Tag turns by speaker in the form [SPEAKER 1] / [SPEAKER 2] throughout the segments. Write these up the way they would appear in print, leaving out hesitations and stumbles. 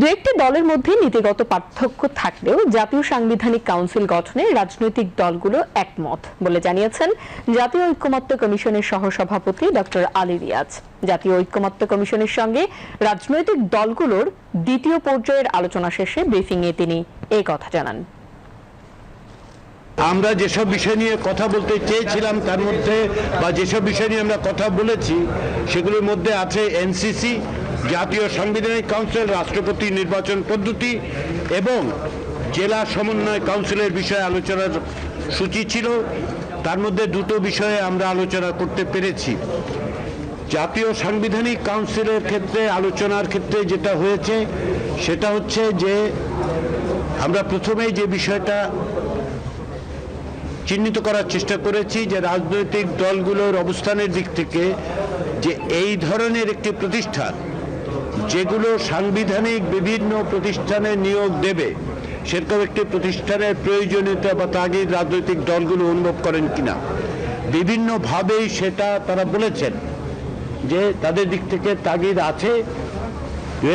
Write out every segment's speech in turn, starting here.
[SPEAKER 1] দু একটি দলের মধ্যে নীতিগত পার্থক্য থাকলেও জাতীয় সাংবিধানিক কাউন্সিল গঠনে রাজনৈতিক দলগুলো একমত বলে জানিয়েছেন জাতীয় ঐকমত্য কমিশনের সহসভাপতি ডক্টর আলী রিয়াজ। জাতীয় ঐকমত্য কমিশনের সঙ্গে রাজনৈতিক দলগুলোর দ্বিতীয় পর্যায়ের আলোচনা শেষে ব্রিফিংয়ে তিনি এই কথা জানান।
[SPEAKER 2] আমরা যেসব বিষয় নিয়ে কথা বলতে চেয়েছিলাম তার মধ্যে বা যেসব বিষয় নিয়ে আমরা কথা বলেছি সেগুলোর মধ্যে আছে এনসিসি, জাতীয় সাংবিধানিক কাউন্সিল, রাষ্ট্রপতি নির্বাচন পদ্ধতি এবং জেলা সমন্বয় কাউন্সিলের বিষয়ে আলোচনার সূচি ছিল। তার মধ্যে দুটো বিষয়ে আমরা আলোচনা করতে পেরেছি। জাতীয় সাংবিধানিক কাউন্সিলের ক্ষেত্রে আলোচনার ক্ষেত্রে যেটা হয়েছে সেটা হচ্ছে যে আমরা প্রথমেই যে বিষয়টা চিহ্নিত করার চেষ্টা করেছি যে রাজনৈতিক দলগুলোর অবস্থানের দিক থেকে যে এই ধরনের একটি প্রতিষ্ঠান যেগুলো সাংবিধানিক বিভিন্ন প্রতিষ্ঠানে নিয়োগ দেবে সেরকম একটি প্রতিষ্ঠানের প্রয়োজনীয়তা বা তাগিদ রাজনৈতিক দলগুলো অনুভব করেন কিনা। বিভিন্নভাবেই সেটা তারা বলেছেন যে তাদের দিক থেকে তাগিদ আছে।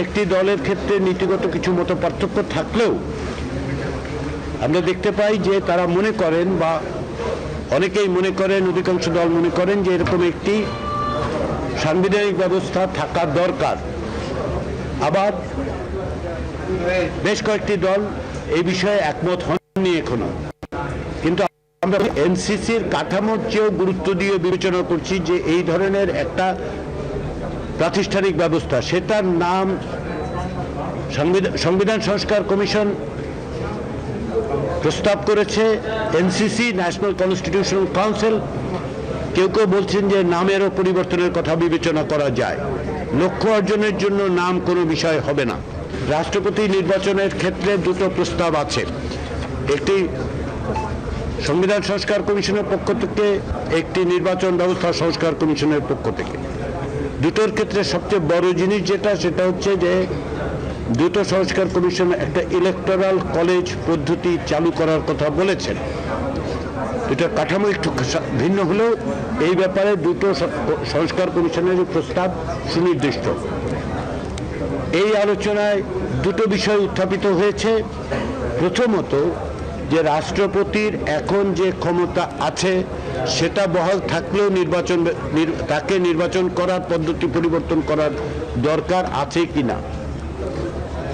[SPEAKER 2] একটি দলের ক্ষেত্রে নীতিগত কিছু মত পার্থক্য থাকলেও আমরা দেখতে পাই যে তারা মনে করেন বা অনেকেই মনে করেন, অধিকাংশ দল মনে করেন যে এরকম একটি সাংবিধানিক ব্যবস্থা থাকার দরকার। আবার বেশ কয়েকটি দল এই বিষয়ে একমত হননি এখনো। কিন্তু আমরা এনসিসির কাঠামোর চেয়েও গুরুত্ব দিয়ে বিবেচনা করছি যে এই ধরনের একটা প্রাতিষ্ঠানিক ব্যবস্থা, সেটার নাম সংবিধান সংস্কার কমিশন প্রস্তাব করেছে এনসিসি, ন্যাশনাল কনস্টিটিউশনাল কাউন্সিল। কেউ কেউ বলছেন যে নামেরও পরিবর্তনের কথা বিবেচনা করা যায়। লক্ষ্য অর্জনের জন্য নাম কোনো বিষয় হবে না। রাষ্ট্রপতি নির্বাচনের ক্ষেত্রে দুটো প্রস্তাব আছে, একটি সংবিধান সংস্কার কমিশনের পক্ষ থেকে, একটি নির্বাচন ব্যবস্থা সংস্কার কমিশনের পক্ষ থেকে। দুটোর ক্ষেত্রে সবচেয়ে বড় জিনিস যেটা সেটা হচ্ছে যে দুটো সংস্কার কমিশন একটা ইলেকটোরাল কলেজ পদ্ধতি চালু করার কথা বলেছেন। এটা কাঠামো একটু ভিন্ন হলেও এই ব্যাপারে দুটো সংস্কার কমিশনের প্রস্তাব সুনির্দিষ্ট। এই আলোচনায় দুটো বিষয় উত্থাপিত হয়েছে। প্রথমত যে রাষ্ট্রপতির এখন যে ক্ষমতা আছে সেটা বহাল থাকলেও তাকে নির্বাচন করার পদ্ধতি পরিবর্তন করার দরকার আছে কিনা।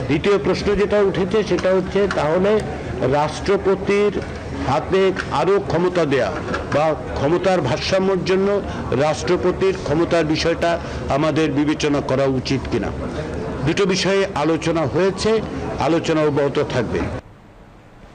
[SPEAKER 2] দ্বিতীয় প্রশ্ন যেটা উঠেছে সেটা হচ্ছে তাহলে রাষ্ট্রপতির হাতে আরো ক্ষমতা দেয়া বা ক্ষমতার ভারসাম্যের জন্য রাষ্ট্রপতির ক্ষমতার বিষয়টা আমাদের বিবেচনা করা উচিত কিনা। দুটো বিষয়ে আলোচনা হয়েছে, আলোচনা অব্যাহত থাকবে।